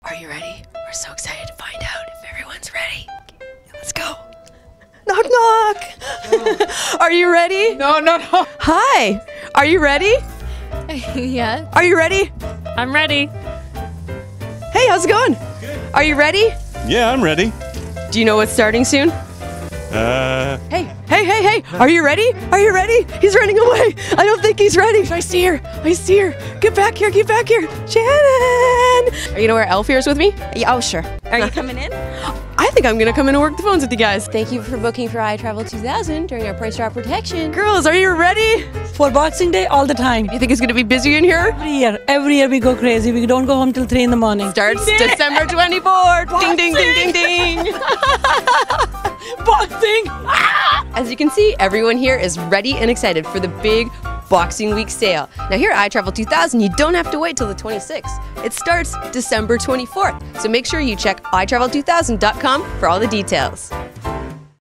Are you ready? We're so excited to find out if everyone's ready. Let's go. Knock, knock. Are you ready? No. Hi. Are you ready? Yeah. Are you ready? I'm ready. Hey, how's it going? Good. Are you ready? Yeah, I'm ready. Do you know what's starting soon? Hey. Are you ready? Are you ready? He's running away. I don't think he's ready. I see her. Get back here. Shannon! Are you gonna wear elf ears with me? Yeah, oh, sure. Are you coming in? I think I'm gonna come in and work the phones with you guys. Thank you for booking for iTravel 2000 during our price drop protection. Girls, are you ready? For Boxing Day, all the time. You think it's gonna be busy in here? Every year we go crazy. We don't go home till 3 in the morning. Starts December 24th. Ding, ding, ding, ding, ding. Boxing! As you can see, everyone here is ready and excited for the big Boxing Week sale. Now here at iTravel 2000, you don't have to wait till the 26th. It starts December 24th. So make sure you check iTravel2000.com for all the details.